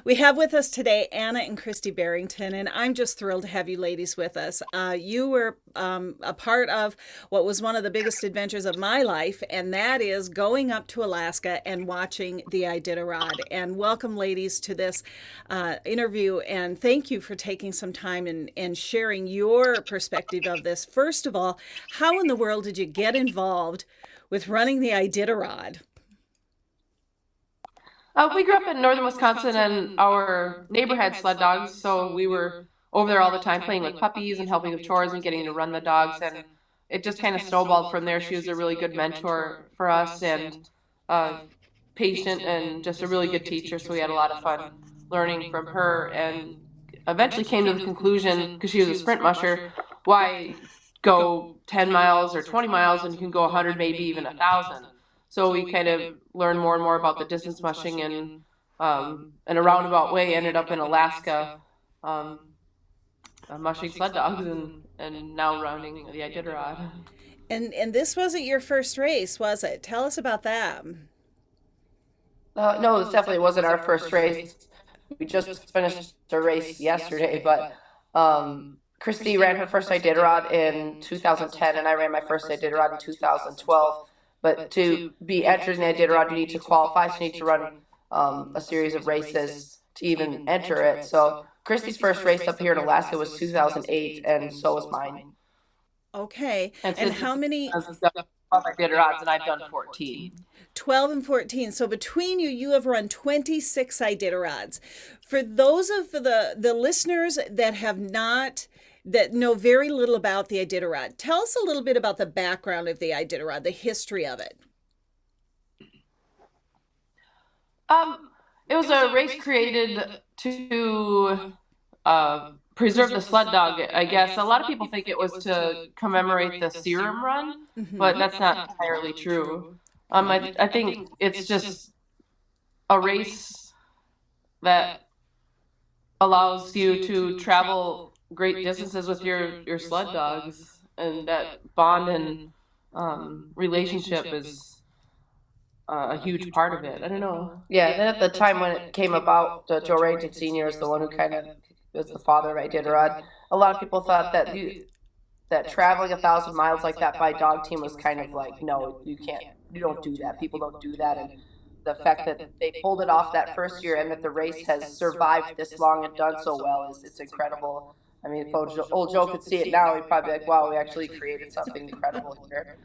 We have with us today Anna and Kristy Berington, and I'm just thrilled to have you ladies with us. You were a part of what was one of the biggest adventures of my life, and that is going up to Alaska and watching the Iditarod. And welcome, ladies, to this interview, and thank you for taking some time and sharing your perspective of this. First of all, how in the world did you get involved with running the Iditarod? We grew up in northern Wisconsin, and our neighbor had sled dogs, so we were over there all the time playing with puppies and helping with chores and getting to run the dogs. And it just kind of snowballed from there. She was a really good mentor for us and patient and just a really good teacher. So we had a lot of fun learning from her, and eventually came to the conclusion, because she was a sprint musher, why go 10 miles or 20 miles when you can go 100, maybe even 1,000. So we kind of learned more and more about the distance mushing, and in a roundabout way ended up in Alaska, um, mushing sled dogs, and now running the Iditarod. And this wasn't your first race, was it? Tell us about that. No, this definitely wasn't our first race. We just finished a race yesterday, but Kristy ran her first Iditarod in 2010, and I ran my first Iditarod in 2012. But to be entered in the Iditarod, you need to qualify, so you need to run a series of races to even enter it. So Kristy's first race up here in Alaska was 2008, and so was mine. Okay. And And since how many? 12 Iditarods, and I've done 14. 12 and 14. So between you, you have run 26 Iditarods. For those of the listeners that have not, that know very little about the Iditarod, tell us a little bit about the background of the Iditarod, the history of it. Um, it was a race created to preserve the sled dog, I guess. A lot of people think it was to commemorate the serum run, but that's not entirely true. I think it's just a race that allows you to travel great distances with your sled dogs, and that bond and relationship is a huge part of it. I don't know. Yeah, and at the time when it came about, Joe Rankin Sr. is the one who kind of was the father of Iditarod. A lot of people thought that that traveling 1,000 miles like that by dog team was kind of like, no, you can't, you don't do that. People don't do that. And the fact that they pulled it off that first year, and that the race has survived this long and done so well, is it's incredible. I mean, if old Joe could see it now, he'd probably be like, wow, we actually created something incredible here.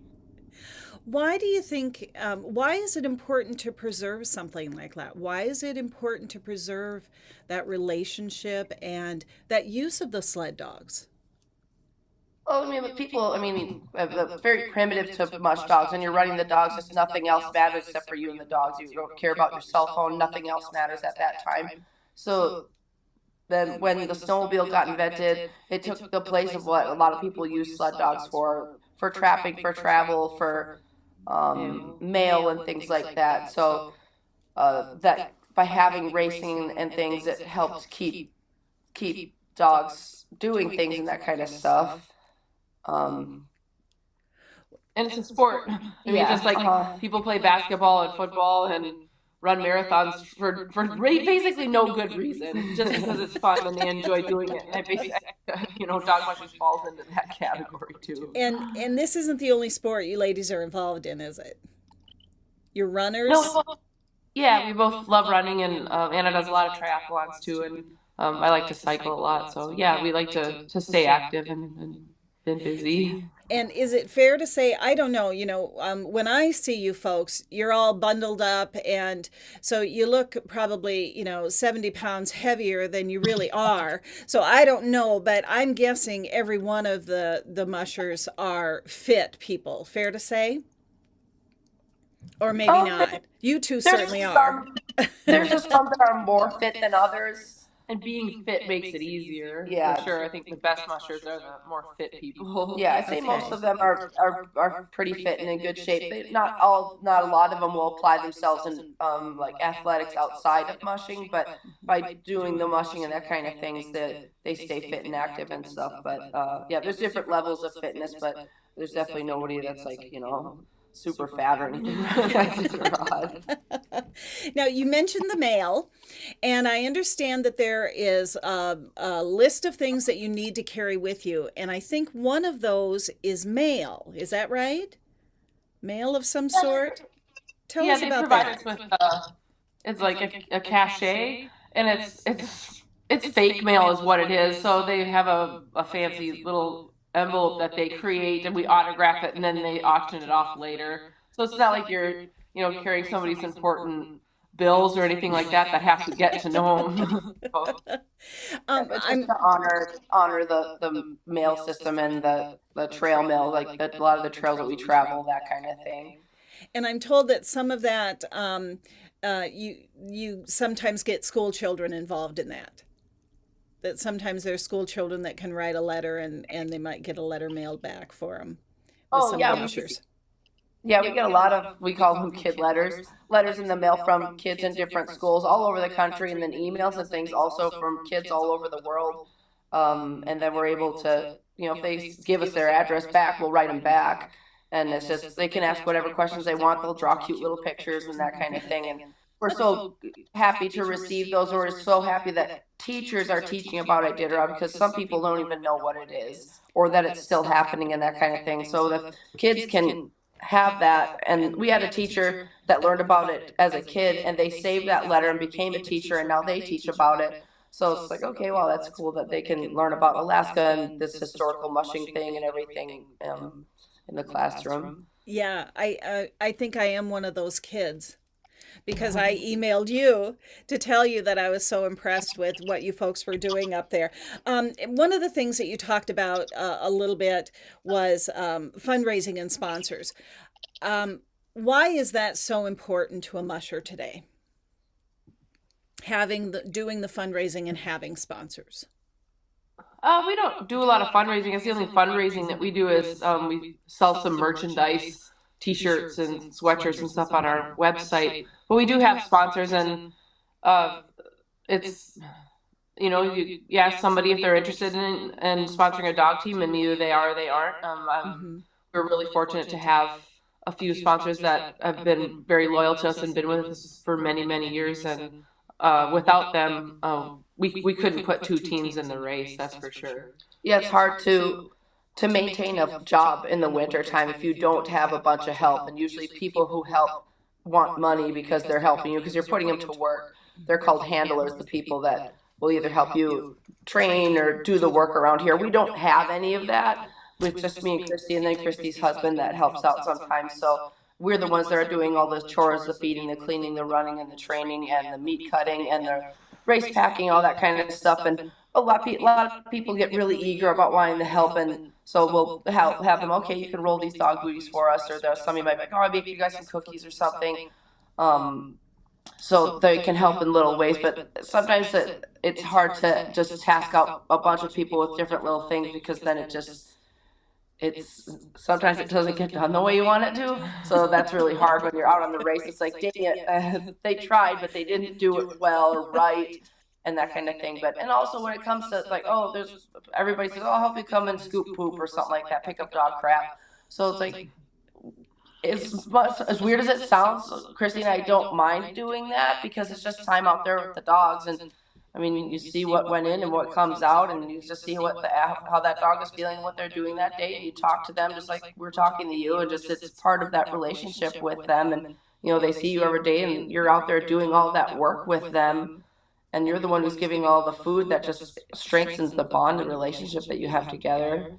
Why do you think, why is it important to preserve something like that? Why is it important to preserve that relationship and that use of the sled dogs? Well, I mean, with people, I mean, very primitive to mush dogs, and you're running the dogs, just nothing else matters except for you and the dogs. You don't care about your cell phone, nothing else matters at that time. So then when the snowmobile got invented, it took the place of what a lot of people use sled dogs for trapping, for travel, for mail and things like that. So that by having racing and things, it helped keep dogs doing things and that kind of stuff. Um, and it's a sport. I mean, yeah, just like people play basketball and football and run marathons for basically no good reason, just because it's fun and they enjoy doing it. And I basically, dog mushing falls into that category too. And this isn't the only sport you ladies are involved in, is it? You're runners? No, yeah, we both love running, and Anna does a lot of triathlons too, and I like to cycle a lot. So yeah, we like to stay active and been busy. And is it fair to say, I don't know, when I see you folks, you're all bundled up, and so you look probably, 70 pounds heavier than you really are. So I don't know, but I'm guessing every one of the mushers are fit people. Fair to say? Or maybe Oh, not. You two there's certainly are. some there's just some that are more fit than others. And being fit makes it easier. Yeah, for sure. I think the best mushers are the more fit people. Yeah, I say most Okay. of them are pretty fit and in good shape. Not a lot of them will apply themselves in like athletics outside of mushing, but by doing the mushing and that kind of things, that they stay fit and active and stuff. But yeah, there's different levels of fitness, but there's definitely nobody that's like super fat or anything like that. Now, you mentioned the mail, and I understand that there is a list of things that you need to carry with you. And I think one of those is mail. Is that right? Mail of some sort? Tell Yeah, us they about provide that. us with it's like a cachet, and it's fake mail is what it is. So they have a fancy little envelope that they create, and we autograph it, and then they auction it off later. So it's not like you're carrying somebody's important bills or anything like that that have to get to know them. So, yeah, but just I'm to honor the mail system and the trail mail, like a lot of the trails that we travel, that kind of thing. and I'm told that some of that you sometimes get school children involved in that. That sometimes there's school children that can write a letter and they might get a letter mailed back for them with Oh some of the yeah, ushers. we get a lot of, we call them kid letters, letters in the mail from kids in different schools all over the country, and then emails and things also from kids all over the world. And then we're able to, if they give us their address back, we'll write them back. And it's just, they can ask whatever questions they want. They'll draw cute little pictures and that kind of thing. And we're so happy to receive those. We're so happy that teachers are teaching about Iditarod, because some people don't even know what it is or that it's still happening and that kind of thing. So the kids can have that. And we had a teacher that learned about it as a kid, and they saved that letter and became a teacher, and now they teach about it. So it's like, okay, well, that's cool that they can learn about Alaska and this historical mushing thing and everything in the classroom. Yeah, I think I am one of those kids because I emailed you to tell you that I was so impressed with what you folks were doing up there. One of the things that you talked about a little bit was fundraising and sponsors. Why is that so important to a musher today? Doing the fundraising and having sponsors. We don't do a lot of fundraising. It's the only fundraising that we do is we sell some merchandise, t-shirts and sweatshirts and stuff on our website. But we do have sponsors, and uh, it's you ask somebody if they're interested in sponsoring a dog team, and either they are or they aren't. We're really fortunate to have a few sponsors that have been very loyal to us and been with us for many, many years. And without them, we couldn't put two teams in the race, that's for sure. Yeah, it's hard to maintain a job in the winter time if you don't have a bunch of help. And usually people who help want money because they're helping you, because you're putting them to work. They're called handlers, the people that will either help you train or do the work around here. We don't have any of that. With just me and Kristy, and then Kristy's husband that helps out sometimes. So we're the ones that are doing all the chores, the feeding, the cleaning, the running, and the training, and the meat cutting, and the race packing, all that kind of stuff. And a lot of people get really eager about wanting to help, and so we'll have them. Okay, you can roll these dog booties for us, or there's somebody might be like, oh, I'll bake you guys some cookies or something. So they can help in little ways, but sometimes it's hard to just task out a bunch of people with different little things, because then it's sometimes it doesn't get done the way you want it to. So that's really hard when you're out on the race. It's like, dang it, they tried, but they didn't do it well or right, and that kind of thing. But and also when it comes to like, oh, there's everybody says, oh, I'll help you come and scoop poop or something like that, pick up dog crap. So it's like, as weird as it sounds, Chrissy and I don't mind doing that, because it's just time out there with the dogs. And I mean, you see what went in and what comes out, and you just see how that dog is feeling, what they're doing that day, and you talk to them just like we're talking to you, and just it's part of that relationship with them. And they see you every day, and you're out there doing all that work with them, and you're the one who's giving all the food that just strengthens the bond and relationship that you have together.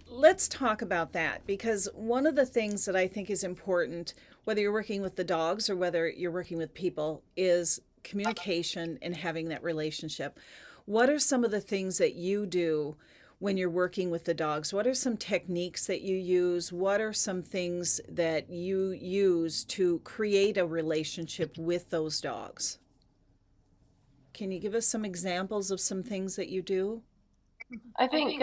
Let's talk about that, because one of the things that I think is important, whether you're working with the dogs or whether you're working with people, is communication and having that relationship. What are some of the things that you do when you're working with the dogs? What are some techniques that you use? What are some things that you use to create a relationship with those dogs? Can you give us some examples of some things that you do? I think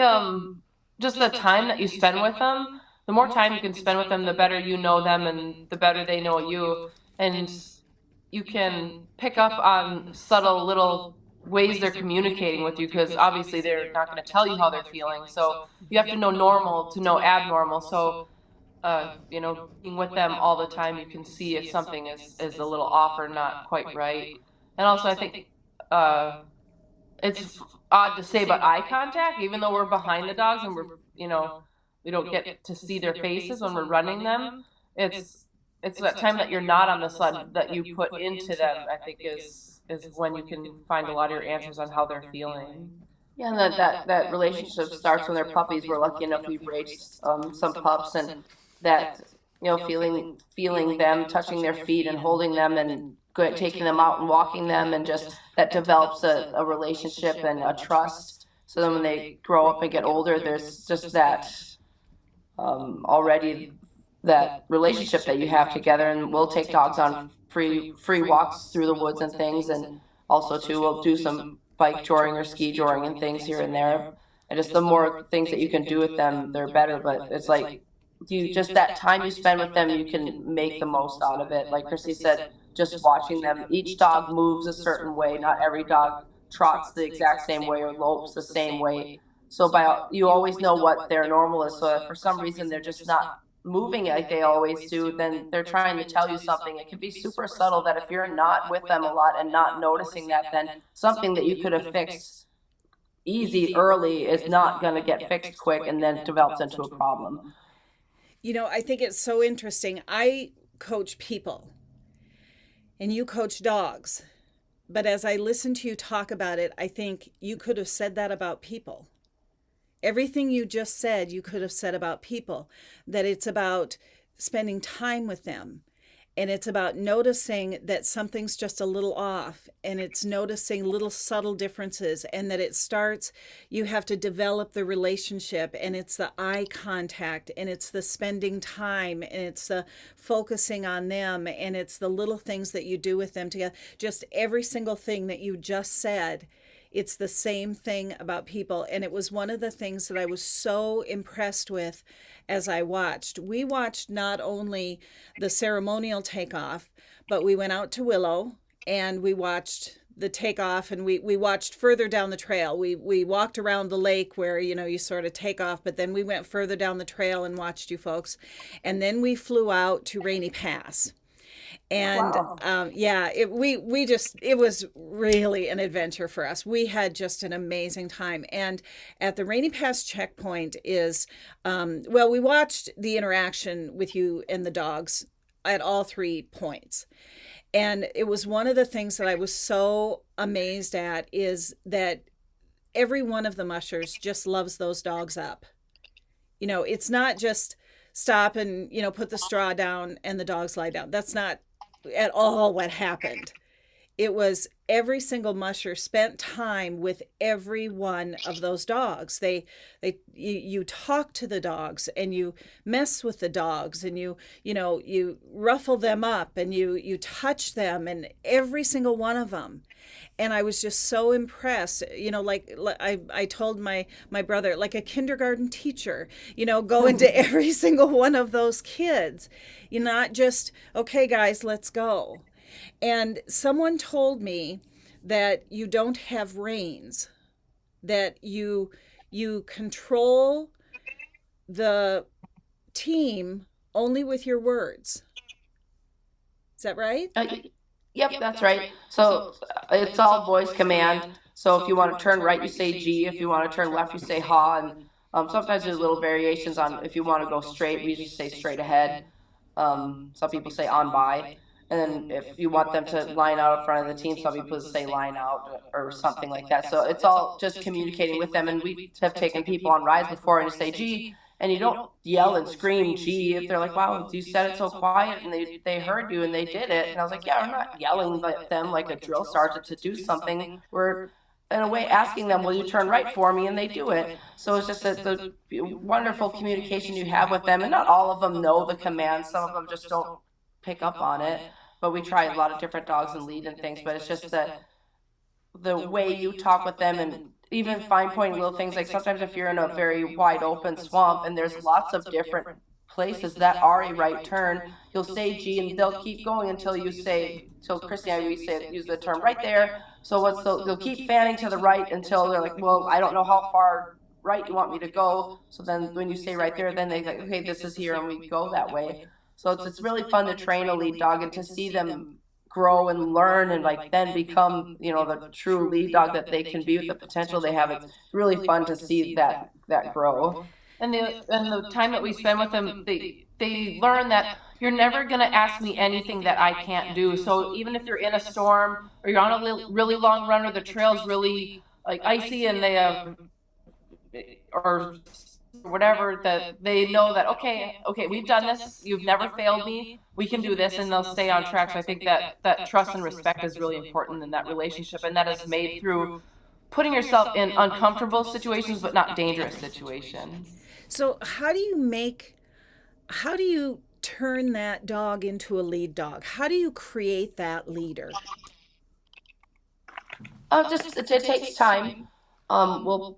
just the time that you spend with them, the more time you can spend with them, the better you know them and the better they know you. And you can pick up on subtle little ways they're communicating with you, because obviously they're not going to tell you how they're feeling. So you have to know normal to know abnormal. So being with them all the time, you can see if something is a little off or not quite right. And also, I think uh, it's odd to say, but eye contact, even though we're behind the dogs and we don't get to see their faces when we're running them. It's it's that time that you're not on the sled that you put into them. I think is when you can find a lot of your answers on how they're feeling. Yeah, and that relationship starts when they're puppies. We're lucky enough we've raised some pups, and that feeling them, touching their feet and holding them, and taking them out and walking them, and just that develops a relationship and a trust. So then when they grow up and get older, there's just that already that relationship that you have together. And we'll take dogs on free walks through the woods and things, and also too we'll do some bike touring or ski touring and things here and there. And just the more things that you can do with them, they're better. But it's like you just that time you spend with them, you can make the most out of it. Like Kristy said, just watching them. Each dog moves a certain way. Not every dog trots the exact same way or lopes the same way. So you always know what their normal is. So if for some reason they're just not moving like they always do, then they're trying to tell you something. It can be super subtle that if you're not with them a lot and not noticing that, then something that you could have fixed easy early is not going to get fixed quick and then develops into a problem. I think it's so interesting. I coach people and you coach dogs. But as I listen to you talk about it, I think you could have said that about people. Everything you just said, you could have said about people, that it's about spending time with them. And it's about noticing that something's just a little off, and it's noticing little subtle differences, and that it starts, you have to develop the relationship, and it's the eye contact, and it's the spending time, and it's the focusing on them, and it's the little things that you do with them together. Just every single thing that you just said, it's the same thing about people. And it was one of the things that I was so impressed with as I watched. We watched not only the ceremonial takeoff, but we went out to Willow and we watched the takeoff, and we watched further down the trail. We walked around the lake where, you sort of take off, but then we went further down the trail and watched you folks. And then we flew out to Rainy Pass. And Wow. it was really an adventure for us. We had just an amazing time. And at the Rainy Pass checkpoint we watched the interaction with you and the dogs at all 3 points. And it was one of the things that I was so amazed at, is that every one of the mushers just loves those dogs up. It's not just stop and, put the straw down and the dogs lie down. That's not at all what happened. It was every single musher spent time with every one of those dogs. You talk to the dogs, and you mess with the dogs, and you ruffle them up, and you touch them, and every single one of them. And I was just so impressed, like I told my brother, like a kindergarten teacher, go into every single one of those kids. You're not just, okay, guys, let's go. And someone told me that you don't have reins, that you control the team only with your words. Is that right? Yep, that's right. So it's all voice command. So if you want to turn right, you say G. If you want to turn left, you say ha. And sometimes there's little variations on if you want to go straight, we just say straight ahead. Some people say on by. And then if you want them to line out in front of the team, some people say line out or something like that. So it's all just communicating with them. And we have taken people on rides before and you say G. And you don't yell and scream G if they're like, wow, you said it so quiet, and they heard you and they did it. And I was like, yeah, I'm not yelling at them like a drill sergeant to do something. We're in a way asking them, will you turn right for me? And they do it. So it's just the wonderful communication you have with them. And not all of them know the commands. Some of them just don't pick up on it. But we try a lot of different dogs and lead and things. But it's just that the way you talk with them, and even fine pointing little things, like sometimes if you're in a very wide open swamp and there's lots of different places that are a right turn, you'll say G and they'll keep going until you say, so Kristy and I, we say, use the term right there. So they'll keep fanning to the right until they're like, well, I don't know how far right you want me to go? So then when you say right there, then they like, okay, this is here, and we go that way. So it's really fun to train a lead dog and to see them grow and learn and like then become, the true lead dog that they can be with the potential they have. It's really fun to see that grow. And the time that we spend with them, they learn that you're never going to ask me anything that I can't do. So even if you're in a storm or you're on a really long run or the trail's really like icy and they have or whatever, that they know that okay, we've done this, you've never failed me, we can do this, and they'll stay on track. So I think that trust and respect is really important in that relationship, and that is made through putting yourself in uncomfortable situations but not dangerous situations. So how do you turn that dog into a lead dog? How do you create that leader? Just it takes time. We'll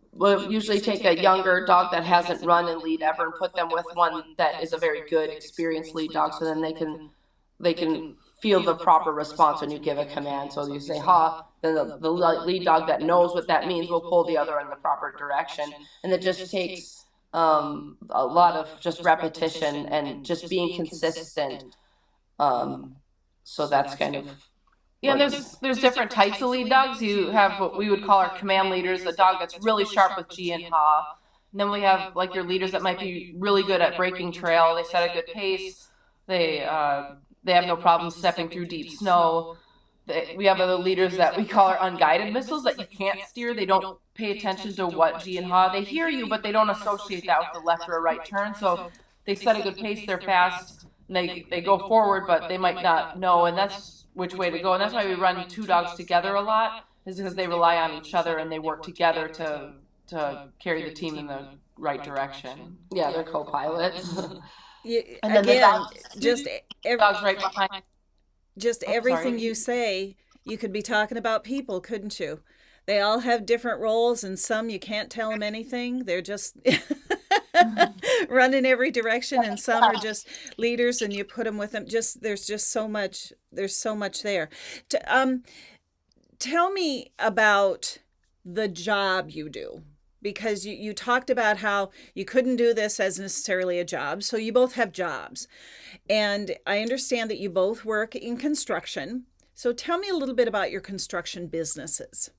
usually take a younger dog that hasn't run and lead ever and put them with one that is a very good, experienced lead dog, so then they can feel the proper response when you give a command. So you say ha, then the lead dog that knows what that means will pull the other in the proper direction, and it just takes a lot of just repetition and just being consistent. So that's kind of Yeah, and there's different types of lead dogs. You have what we would call our command leaders, a dog that's really sharp with G and Ha. And then we have like your leaders that might be really good at breaking trail. They set a good pace. They have no problem stepping through deep snow. We have other leaders that we call our unguided missiles that you can't steer. They don't pay attention to what G and Ha. They hear you, but they don't associate that with the left or a right turn. So they set a good pace. They're fast. And they go forward, but they might not know, and that's which way to go. And that's why we run two dogs together a lot, is because they rely on each other and they work together to carry the team in the right direction. Yeah, they're co-pilots. And then Again, just dogs right behind. just everything you say, you could be talking about people, couldn't you? They all have different roles, and some you can't tell them anything. They're just run in every direction, and some are just leaders, and you put them with them. Just there's just so much. There's so much there. Tell me about the job you do, because you talked about how you couldn't do this as necessarily a job. So you both have jobs, and I understand that you both work in construction. So tell me a little bit about your construction businesses,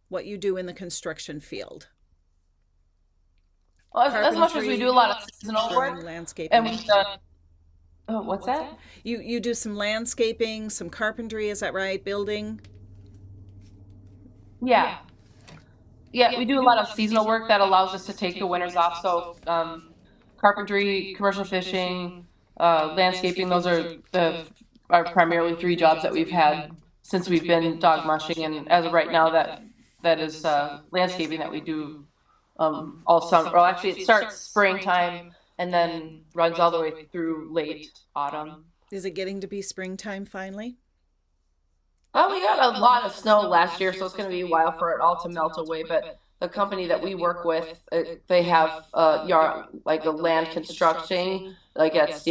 what you do in the construction field. Well, as much as we do a lot of seasonal work, Landscaping. and we've done. Oh, what's that? You do some landscaping, some carpentry, is that right? Building? Yeah. Yeah, we do a lot of seasonal work that allows us to take the winters off. So, carpentry, commercial fishing, landscaping, those are our primarily three jobs that we've had since we've been dog mushing. And as of right now, that is landscaping that we do all summer. Well, actually, it starts springtime and then runs all the way through late autumn. Is it getting to be springtime finally? Oh, we got a lot of snow last year, so it's going to be a while for it all to melt away. But the company that we work with, they have yard, like a land construction, like it's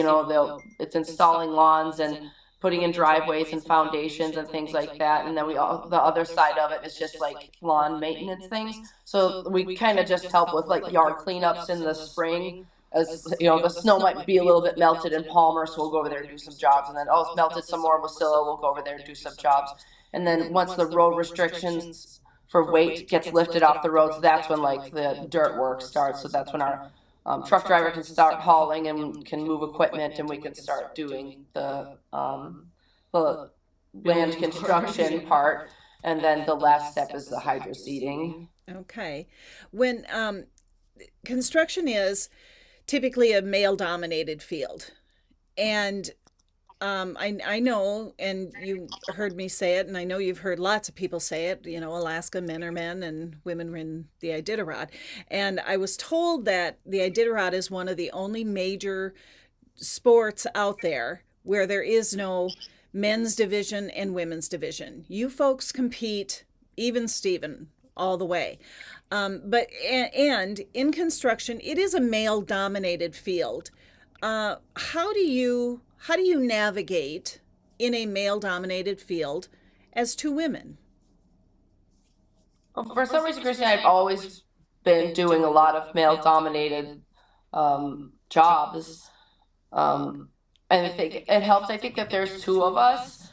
installing lawns and putting in driveways and foundations and things like that. And then the other side of it is just like lawn maintenance things. So we kind of just help with like yard cleanups in the spring. As the snow might be a little bit melted in Palmer, so we'll go over there and do some jobs. And then it's melted some more in Wasilla, we'll go over there and do some jobs. And then once the road restrictions for weight gets lifted off the roads, that's when like the dirt work starts. So that's when our truck driver can start hauling and can move equipment, and we can start doing the land construction part. And then the last step is the hydro seeding. Okay. When construction is typically a male-dominated field, and I know, and you heard me say it, and I know you've heard lots of people say it, Alaska, men are men and women are in the Iditarod. And I was told that the Iditarod is one of the only major sports out there where there is no men's division and women's division. You folks compete even Steven all the way. But in construction, it is a male-dominated field. How do you navigate in a male-dominated field as two women? For some reason, Kristy, I've always been doing a lot of male dominated jobs. And I think it helps. I think that there's two of us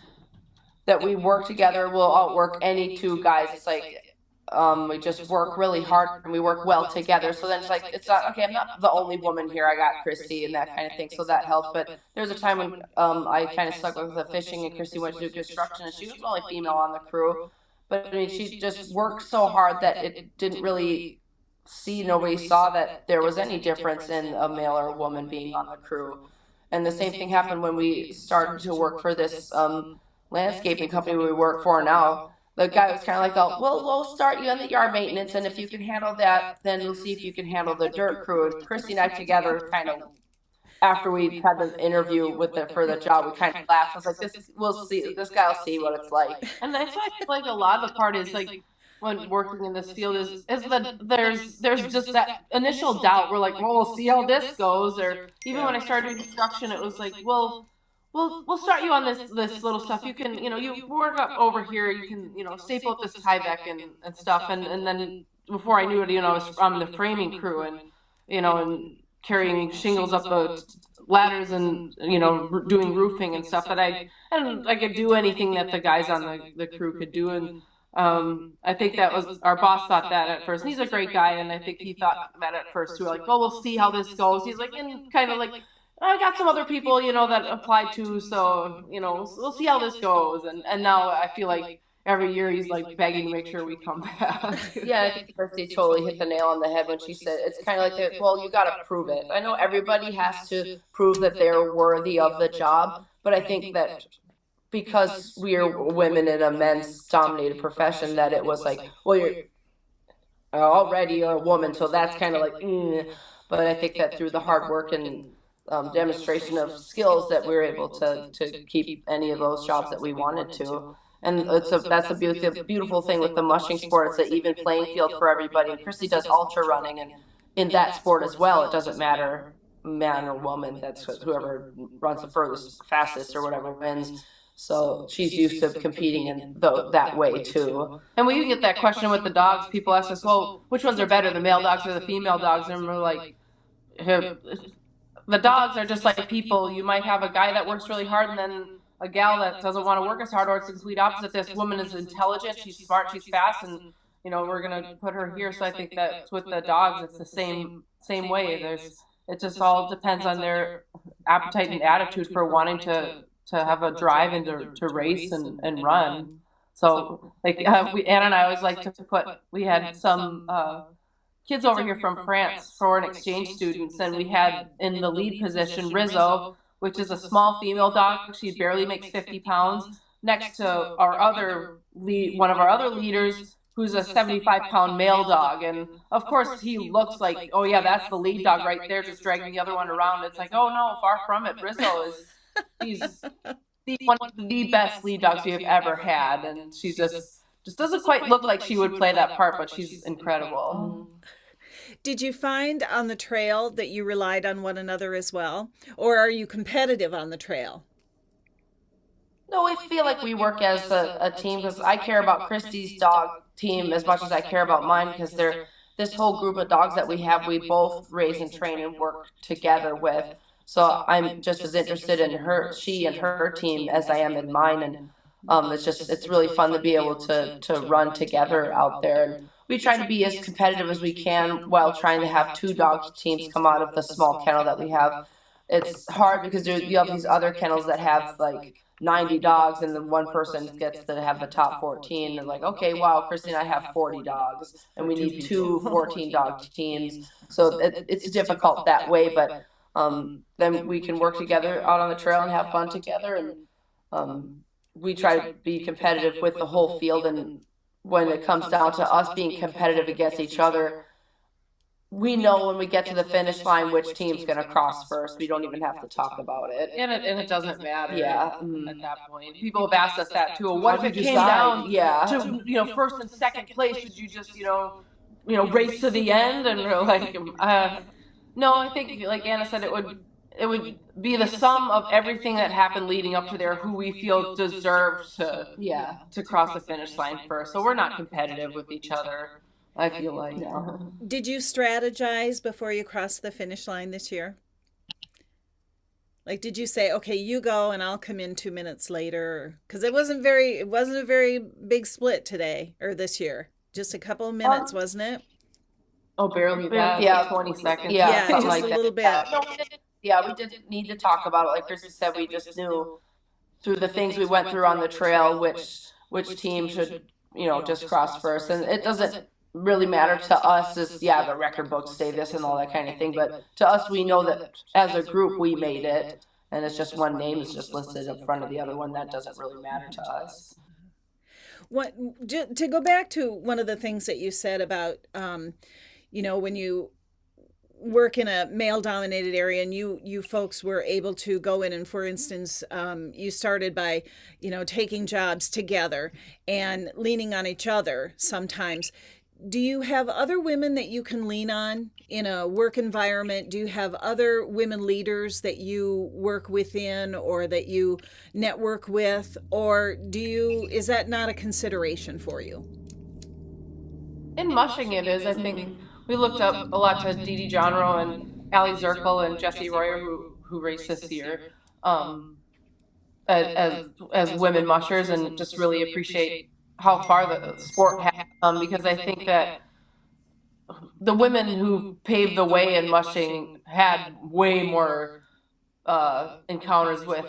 that we work together. We'll outwork any two guys. It's like we just work really hard and we work well together. So then it's like, it's not, okay, I'm not the only woman here. I got Kristy and that kind of thing. So that helps. But there was a time when I kind of stuck with the fishing and Kristy went to do construction and she was the only female on the crew. But I mean, she just worked so hard that it didn't really nobody saw that there was any difference in a male or a woman being on the crew. And the same thing happened when we started to work for this landscaping company we work for now. The guy was kind of like, oh, well, we'll start you on the yard maintenance, and if you can handle that, then we'll see if you can handle the dirt crew. And Kristy and I together kind of, after we had the interview for the job, we kind of laughed. I was like, we'll see, this guy will see what it's like. And that's why I feel like a lot of the part is like, when working in this field is that there's just that initial doubt. We're like, well, we'll see how this goes. Or even when I started construction, it was like, well, we'll start you on this little stuff. You can, you work up over here. You can, staple up this Tyvek and stuff. And then before I knew it, I was on the framing crew and, and carrying shingles up the ladders and, doing roofing and stuff that I could do anything that the guys on the crew could do. And I think that was, our boss thought that at first. And he's a great guy, and I think he thought that at first too. Like, well, we'll see how this goes. He's like, and kind of like, I got some other people, that applied too, so we'll see how this goes. And now I feel like every year he's like begging to make sure we come back. Yeah, I think Kristy totally hit the nail on the head when she said it's kind of like, well, you got to prove it. I know everybody has to prove that they're worthy of the job, but I think that because we are women in a men's dominated profession, that it was like, well, you're already a woman, so that's kind of like, but I think that through the hard work and demonstration of skills that we were able to keep any of those jobs that we wanted to. And that's a beautiful thing with the mushing sport. It's an even playing field for everybody. And Kristy does ultra running, and in that sport as well, it doesn't matter man or woman. That's whoever runs the furthest, fastest, or whatever wins. So she's used to competing in that way too. And we get that question with the dogs. People ask us, well, which ones are better, the male dogs or the female dogs? And we're like, the dogs are just like people. You might have a guy that works really hard and then a gal that doesn't want to work as hard, or it's the complete opposite. This woman is intelligent, she's smart, she's fast, and we're gonna put her here. So I think that with the dogs, it's the same way. It just all depends on their appetite and attitude for wanting to have a drive and to race and run. So like Anna and I always like to we had some kids over here from France, foreign exchange students, and we had in the lead position Rizzo, which is a small female dog. She barely makes 50 pounds, next to our other one of our other leaders, who's a 75-pound male dog. And of course he looks like, oh yeah, that's the lead dog right there, just dragging the other one around. It's like, oh no, far from it. Rizzo he's one of the best lead dogs we have ever had, and she's just doesn't quite look like she would play that part, but she's incredible. Did you find on the trail that you relied on one another as well, or are you competitive on the trail? No, we feel like we work as a team, because I care about Kristy's dog team as much as I care about mine, because this whole group of dogs that we have, we both raise and train and work together with. So I'm just as interested in she and her team as I am in mine. And it's really fun to be able to run together out there. And we try to be as competitive as we can while trying to have two dog teams come out of the small kennel that we have. It's hard because you have these other kennels that have like 90 dogs, and then one person gets to have the top 14. And like, okay, wow, Kristy and I have 40 dogs, and we need two 14-dog teams. So it's difficult that way, but then we can work together out on the trail and have fun together. And we try to be competitive with the whole field. And when it comes down to us being competitive against each other, we know when we get to the finish line which team's going to cross first. We don't even have to talk about it. And it doesn't matter. Yeah. At that point, people have asked us that too. What if it came down to first and second place? Would you just race to the end? And we're like, no, I think like Anna said, it would be the sum of everything that happened leading up to there, who we feel deserves to cross the finish line first. So we're not competitive with each other. I feel like. Yeah. Did you strategize before you crossed the finish line this year? Like, did you say, okay, you go and I'll come in 2 minutes later? Because it wasn't a very big split today or this year. Just a couple of minutes, Um, wasn't it? Oh, barely that. yeah, Like 20 seconds. yeah, Yeah, something just like a that. little bit. No, we didn't need to talk about it. Like Kristy said, we just knew through the things we went through on the trail, which team should, just cross first. And it doesn't really matter to us as, yeah, the record books say this and all that kind of thing. But to us, we know that as a group, we made it. And it's just one name is just listed in front of the other one. That doesn't really matter to us. What to go back to one of the things that you said about, when you work in a male dominated area and you folks were able to go in and, for instance, you started by taking jobs together and leaning on each other sometimes. Do you have other women that you can lean on in a work environment? Do you have other women leaders that you work within or that you network with, or is that not a consideration for you? In mushing it is, I think we looked up a lot to Dee Dee Johnrow and Allie Zirkle and Jessie Royer who raced this year, as women mushers, and just really appreciate how far the sport has come, because I think that the women who paved the way in mushing had way more encounters with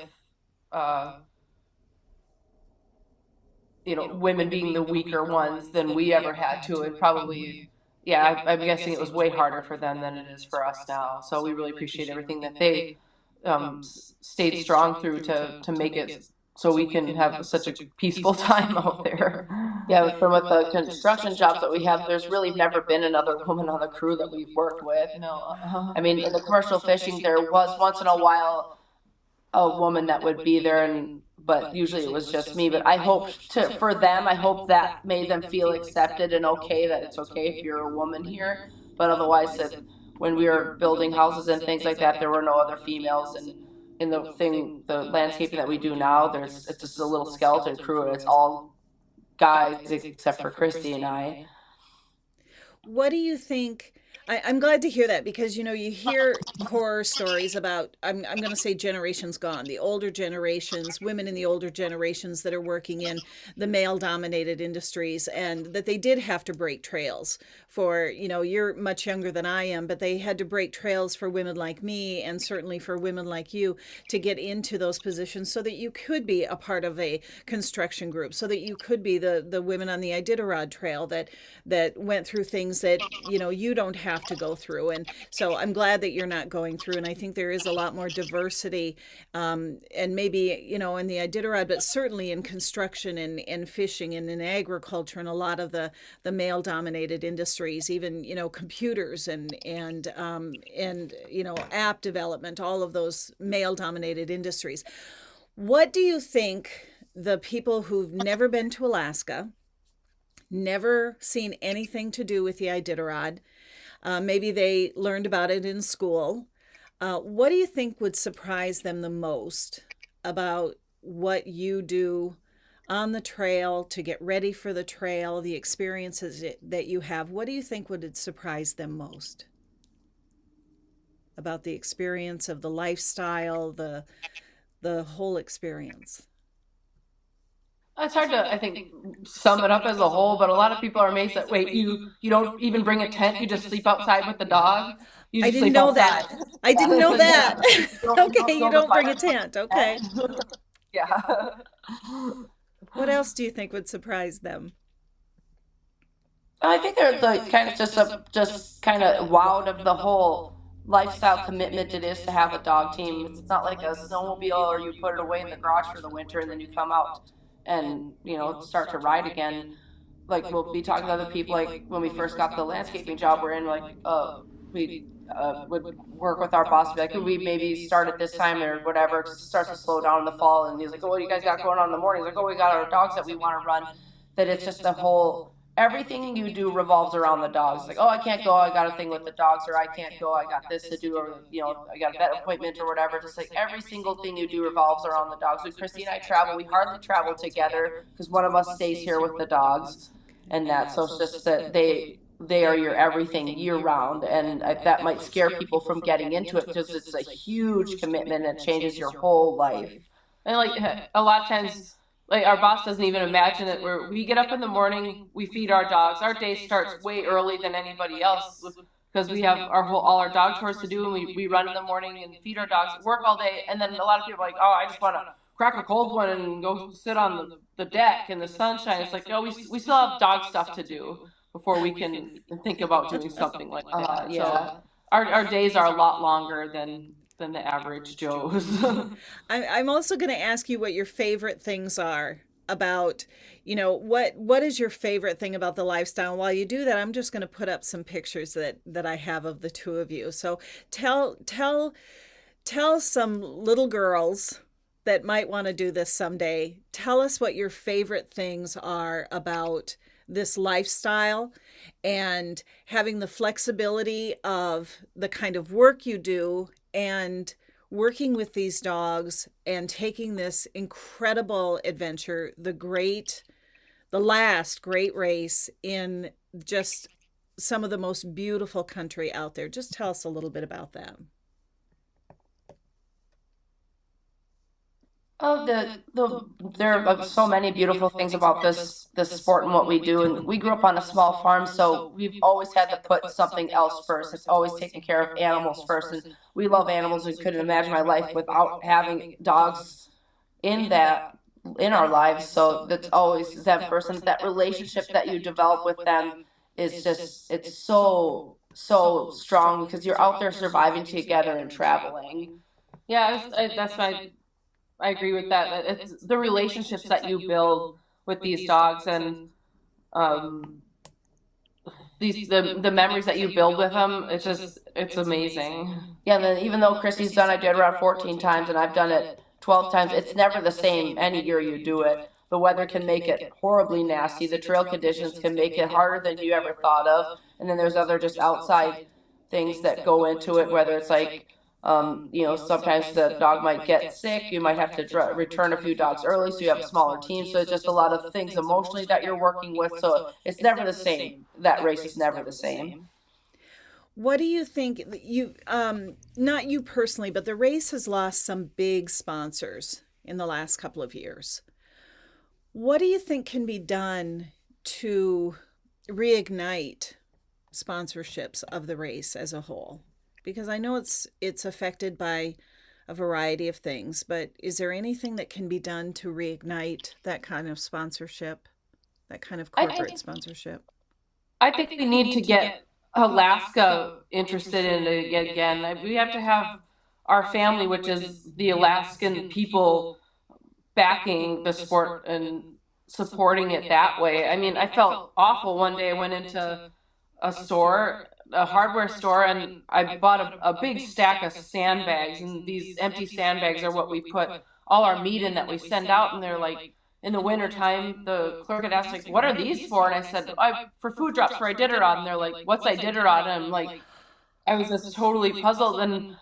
women being the weaker ones than we ever had to. And probably, yeah, I'm guessing it was way harder for them than it is for us now. So we really appreciate everything that they stayed strong through to make it so we can have such a peaceful time out there. Yeah, from with the construction jobs that we have, there's really never been another woman on the crew that we've worked with. No, I mean, in the commercial fishing, there was once in a while a woman that would be there, but usually it was just me. But I hope for them, I hope that made them feel accepted and okay, that it's okay if you're a woman here. But otherwise, when we were building houses and things like that, there were no other females. And in the landscaping that we do now, it's just a little skeleton crew, and it's all guys except for Kristy and I. What do you think? I'm glad to hear that, because you hear horror stories about, I'm going to say, generations gone, the older generations, women in the older generations that are working in the male dominated industries, and that they did have to break trails for, you're much younger than I am, but they had to break trails for women like me, and certainly for women like you, to get into those positions so that you could be a part of a construction group, so that you could be the women on the Iditarod trail that went through things that you don't have to go through. And so I'm glad that you're not going through, and I think there is a lot more diversity, and maybe in the Iditarod, but certainly in construction and fishing and in agriculture and a lot of the male dominated industries, even computers and app development, all of those male dominated industries. What do you think the people who've never been to Alaska, never seen anything to do with the Iditarod, maybe they learned about it in school, what do you think would surprise them the most about what you do on the trail to get ready for the trail, the experiences that you have? What do you think would surprise them most about the experience of the lifestyle, the whole experience? it's hard to, I think, sum it up as a whole, but a lot of people are amazed that, wait, you don't even bring a tent, you just sleep outside with the dog? You I just didn't sleep know outside. that. I didn't know that. Okay, you build don't bring a fire. tent. Okay. Yeah. What else do you think would surprise them? I think they're kind of just kind of wowed of the whole lifestyle commitment it is to have a dog team. It's not like a snowmobile or you put it away in the garage for the winter and then you come out and start to ride again. Like we'll be talking to other people, like when we first got the landscaping job we're in, like we would work with our boss, be like, could we maybe start at this time or whatever, because it starts to slow down in the fall. And he's like, oh, what do you guys got going on in the mornings? Like, oh, we got our dogs that we want to run. That it's just the whole, everything you do revolves around the dogs. Like, oh, I can't go, I got a thing with the dogs, or I can't go, I got this to do, or I got a vet appointment or whatever. Just like every single thing you do revolves around the dogs. When Kristy and I travel, we hardly travel together because one of us stays here with the dogs, and that. So it's just that they are your everything year round, and that might scare people from getting into it because it's a huge commitment and it changes your whole life. And like a lot of times, like our boss doesn't even imagine it. Where we get up in the morning, we feed our dogs. Our day starts way early than anybody else because we have all our dog chores to do, and we run in the morning and feed our dogs, work all day, and then a lot of people are like, oh, I just want to crack a cold one and go sit on the deck in the sunshine. It's like, no, we still have dog stuff to do before we can think about doing something like that. Yeah. So our days are a lot longer than the average Joe's. I'm also going to ask you what your favorite things are about, what is your favorite thing about the lifestyle. And while you do that, I'm just going to put up some pictures that I have of the two of you. So tell some little girls that might want to do this someday. Tell us what your favorite things are about this lifestyle and having the flexibility of the kind of work you do and working with these dogs and taking this incredible adventure, the last great race in just some of the most beautiful country out there. Just tell us a little bit about that. There are so many beautiful things about this sport and what we do. And we grew up on a small farm, so we've always had to put something else first. It's always taking care of animals first. And we love animals and couldn't imagine my life without having dogs in our lives. So that's always that first. And that relationship that you develop with them is just, it's so strong because you're out there surviving together and traveling. Yeah, I agree with that. It's the relationships that you build with these dogs and the memories that you build with them. It's amazing. Yeah, and then even though Kristy's done Iditarod 14 times and I've done it 12 times, it's never the same any year you do it. The weather can make it horribly nasty. The trail conditions can make it harder than you ever thought of. And then there's other just outside things that go into it, whether it's like sometimes the dog might get sick. You might have to return a few dogs early, so you have a smaller team. So it's just a lot of things emotionally that you're working with. So it's never the same. That race is never the same. What do you think? Not you personally, but the race has lost some big sponsors in the last couple of years. What do you think can be done to reignite sponsorships of the race as a whole? Because I know it's affected by a variety of things, but is there anything that can be done to reignite that kind of sponsorship, that kind of corporate sponsorship? I think we need to get Alaska interested in it again. We have to have our family, which is the Alaskan people, backing the sport and supporting it that way. I mean, I felt awful one day. I went into a hardware store, and I bought a big stack of sandbags, and these empty sandbags are what we put all our meat in that we send out. And they're like, in the winter time, the clerk had asked, like, what are these for? And I said, for food drops for Iditarod. And they're like, what's Iditarod? And I'm like, I was just totally puzzled, and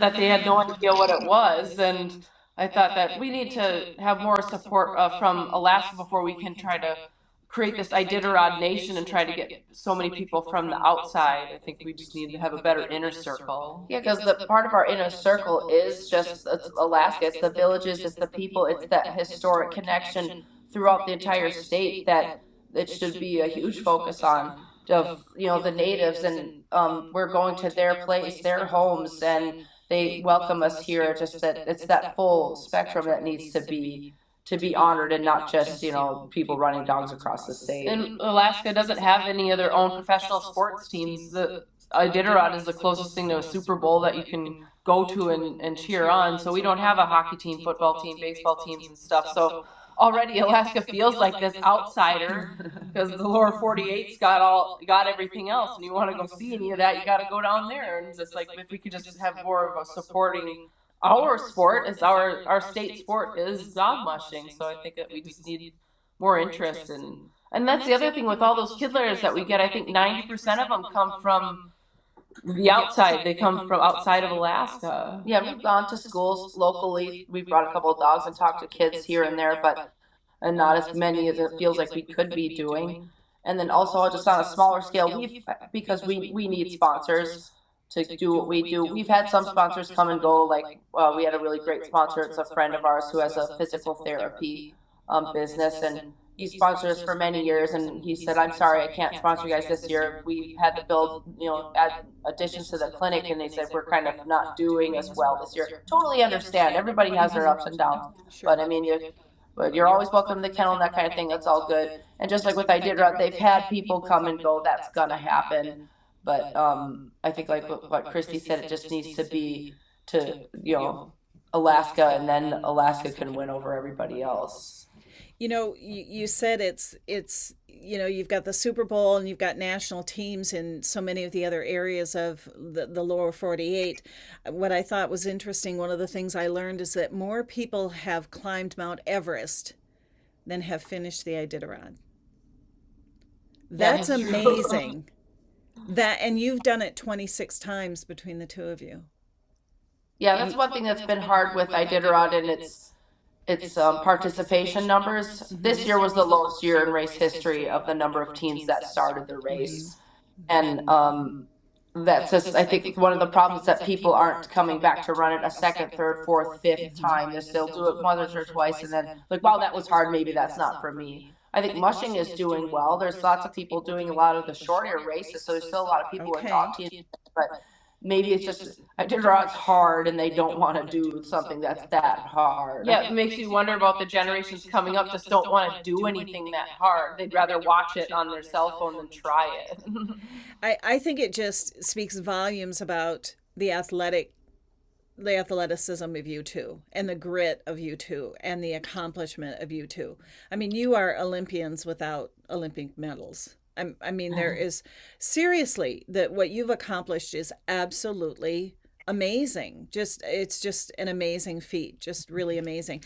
that they had no idea what it was. And I thought that we need to have more support from Alaska before we can try to create this Iditarod nation and try to get so many people from the outside. I think we just need to have a better inner circle. Yeah, because the part of our inner circle is just Alaska. It's the villages, it's the people, it's that historic connection throughout the entire state that it should be a huge focus on. Of the natives, and we're going to their place, their homes, and they welcome us here. Just that it's that full spectrum that needs to be honored, and not just people running dogs across the state. And Alaska doesn't have any of their own professional sports teams. The Iditarod is the closest thing to a Super Bowl that you can go to and cheer on. So we don't have a hockey team, football team, baseball teams and stuff. So already Alaska feels like this outsider because the lower 48's got everything else, and you want to go see any of that, you got to go down there. And just like, if we could just have more of a supporting our sport, as our state sport is dog mushing. So I think that we just need more interest in, and that's the other thing with all those kidlers that we get. I think 90% of them come from the outside. They come from outside of Alaska. Yeah, we've gone to schools locally. We've brought a couple of dogs and talked to kids here and there, and not as many as it feels like we could be doing. And then also just on a smaller scale, because we need sponsors to do what we do. We've had some sponsors come and go. Like we had a really great sponsor. It's a friend of ours who has a physical therapy business, and he sponsored us for many years. And he said, "I'm sorry, I can't sponsor you guys this year. We had to build, add additions to the clinic, and they said we're kind of not doing as well this year." Totally understand. Everybody has their ups and downs, but I mean, but you're always welcome to the kennel and that kind of thing. That's all good. And just like with Iditarod, they've had people come and go. That's gonna happen. But I think like what Kristy said, it just needs to be to Alaska, and then Alaska can win over everybody else. You said it's you've got the Super Bowl and you've got national teams in so many of the other areas of the lower 48. What I thought was interesting, one of the things I learned is that more people have climbed Mount Everest than have finished the Iditarod. That's amazing. And you've done it 26 times between the two of you. Yeah, that's one thing that's been hard with Iditarod, and its participation numbers. This year was the lowest year in race history of the number of teams that started the race. And that's just, I think, one of the problems that people aren't coming back to run it a second, third, fourth, fifth time. They'll do it once or twice and then like, wow, that was hard. Maybe that's not for me. I think mushing is doing well. There's lots of people doing a lot of the shorter races, so there's still a lot of people with dog teams, but maybe it's just Iditarod's hard and they don't want to do something that's that hard. Yeah, it makes you wonder about the generations coming up just don't want to do anything that hard. They'd rather watch it on their cell phone than try it. I think it just speaks volumes about the athleticism of you two and the grit of you two and the accomplishment of you two. I mean, you are Olympians without Olympic medals. I mean, there is seriously that what you've accomplished is absolutely amazing. It's just an amazing feat, just really amazing.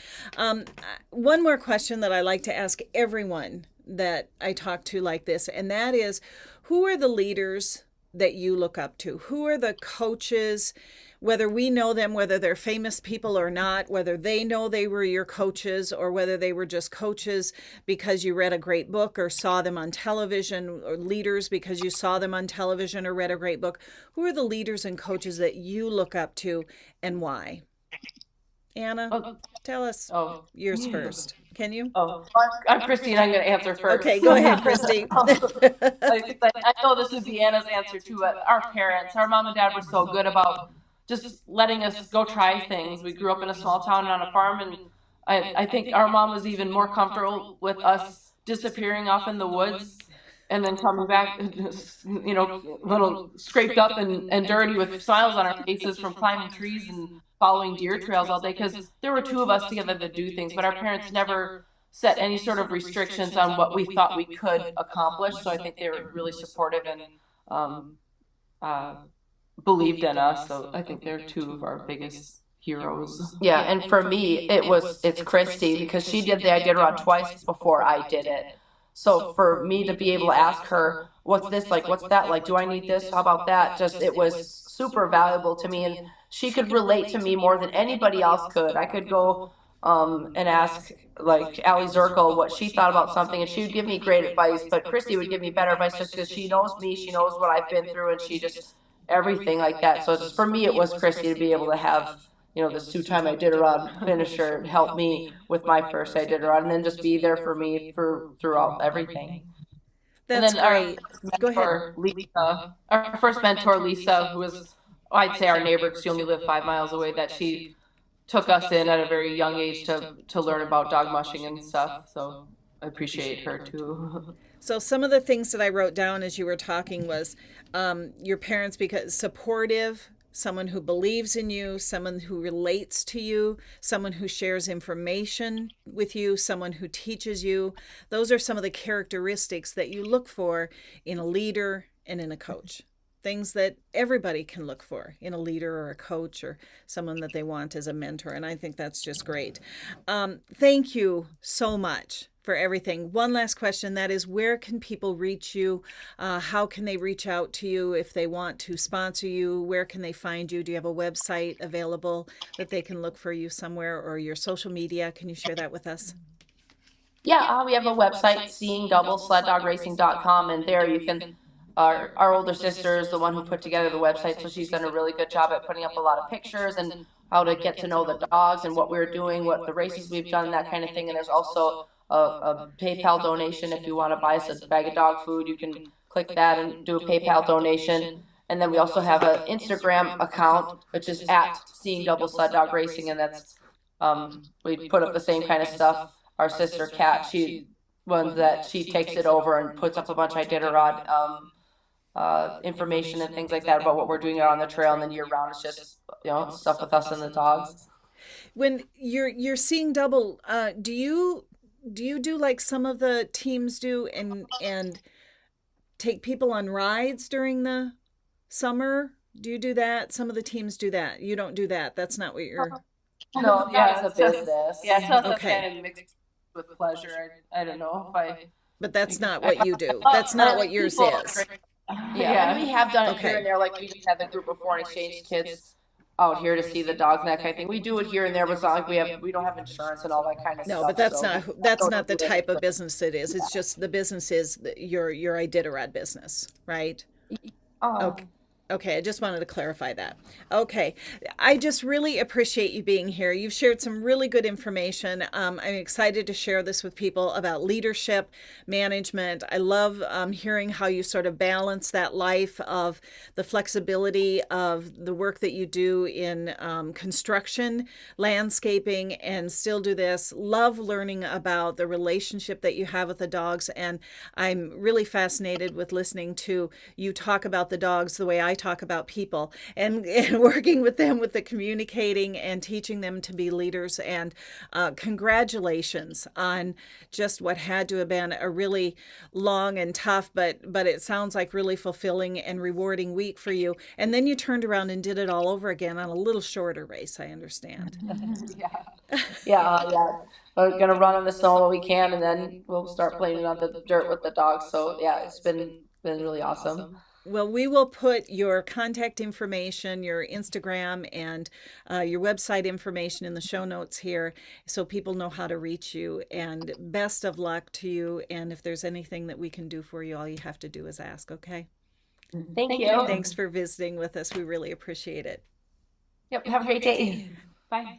One more question that I like to ask everyone that I talk to like this, and that is, who are the leaders that you look up to? Who are the coaches, whether we know them, whether they're famous people or not, whether they know they were your coaches or whether they were just coaches because you read a great book or saw them on television, or leaders because you saw them on television or read a great book? Who are the leaders and coaches that you look up to and why? Anna, tell us yours first. Can you? I'm Kristy and I'm going to answer first. Okay, go ahead, Kristy. I know this would be Anna's answer too, but our parents, our mom and dad were so good about just letting us go try things. We grew up in a small town on a farm, and I think our mom was even more comfortable with us disappearing off in the woods and then coming back, little scraped up and dirty with smiles on our faces from climbing trees and following deer trails all day, because there were two of us together to do things, but our parents never set any sort of restrictions on what we thought we could accomplish. So I think they were really supportive and believed in us. So I think they're two of our biggest heroes. Yeah, and for me, it's Kristy, because she did the Iditarod twice before I did it. So for me to be able to ask her, what's this like? What's that like? Do I need this? How about that? Just, it was super valuable to me, and she could relate to me more than anybody else could. I could go and ask like Allie Zirkle what she thought about something, and she would give me great advice, but Kristy would give me better advice just because she knows me, she knows what I've been through, and she just, everything like that. So for me, it was Kristy to be able to have, this two-time Iditarod finisher help me with my first Iditarod, and then just be there for me throughout everything. That's great. Go ahead. Lisa, our first mentor, Lisa, who was, I'd say, our neighbor, because she only lived 5 miles away, that she took us in at a very young age to learn about dog mushing and stuff. So I appreciate her too. So some of the things that I wrote down as you were talking was your parents, because supportive, someone who believes in you, someone who relates to you, someone who shares information with you, someone who teaches you. Those are some of the characteristics that you look for in a leader and in a coach. Things that everybody can look for in a leader or a coach or someone that they want as a mentor. And I think that's just great. Thank you so much for everything. One last question, that is, where can people reach you? How can they reach out to you if they want to sponsor you? Where can they find you? Do you have a website available that they can look for you somewhere, or your social media? Can you share that with us? Yeah, we have a website, seeingdoublesleddogracing.com, and there you can, our older sister is the one who put together the website, so she's done a really good job at putting up a lot of pictures and how to get to know the dogs and what we're doing, what the races we've done, that kind of thing. And there's also a PayPal donation. If you want to buy us a bag of dog food, you can click that and do a PayPal donation. And then we also have an Instagram account, which is at Seeing Double Sled Dog Racing, and that's we put up the same kind of stuff. Our sister Kat, she takes it over and puts up a bunch of Iditarod information and things like that about what we're doing out on the trail, and then year round it's just stuff with us and the dogs. When you're seeing double, do you do like some of the teams do and take people on rides during the summer? Do you do that? Some of the teams do that. You don't do that. That's not what you're. No, yeah, it's a business. Yeah, so that's Okay. kind of mixed with pleasure. I don't know if I. But that's not what you do. That's not what yours is. Yeah, and we have done it Okay. here and there. Like we just had the group of foreign exchange kids out here to see the dogs and that kind of thing. We do it here and there, but it's not like we don't have insurance and all that kind of stuff. No, but that's so not the type of business it is. It's just the business is your Iditarod business, right? Okay. Okay, I just wanted to clarify that. Okay, I just really appreciate you being here. You've shared some really good information. I'm excited to share this with people about leadership, management. I love hearing how you sort of balance that life of the flexibility of the work that you do in construction, landscaping, and still do this. Love learning about the relationship that you have with the dogs, and I'm really fascinated with listening to you talk about the dogs the way I talk about people, and working with them with the communicating and teaching them to be leaders. And congratulations on just what had to have been a really long and tough, but it sounds like really fulfilling and rewarding week for you. And then you turned around and did it all over again on a little shorter race, I understand. Yeah. We're gonna run on the snow while we can, and then we'll start playing on the dirt with the dogs. So yeah, it's been really awesome. Well, we will put your contact information, your Instagram, and your website information in the show notes here so people know how to reach you. And best of luck to you. And if there's anything that we can do for you, all you have to do is ask, okay? Thank you. Thanks for visiting with us. We really appreciate it. Yep. Have a great day. Bye.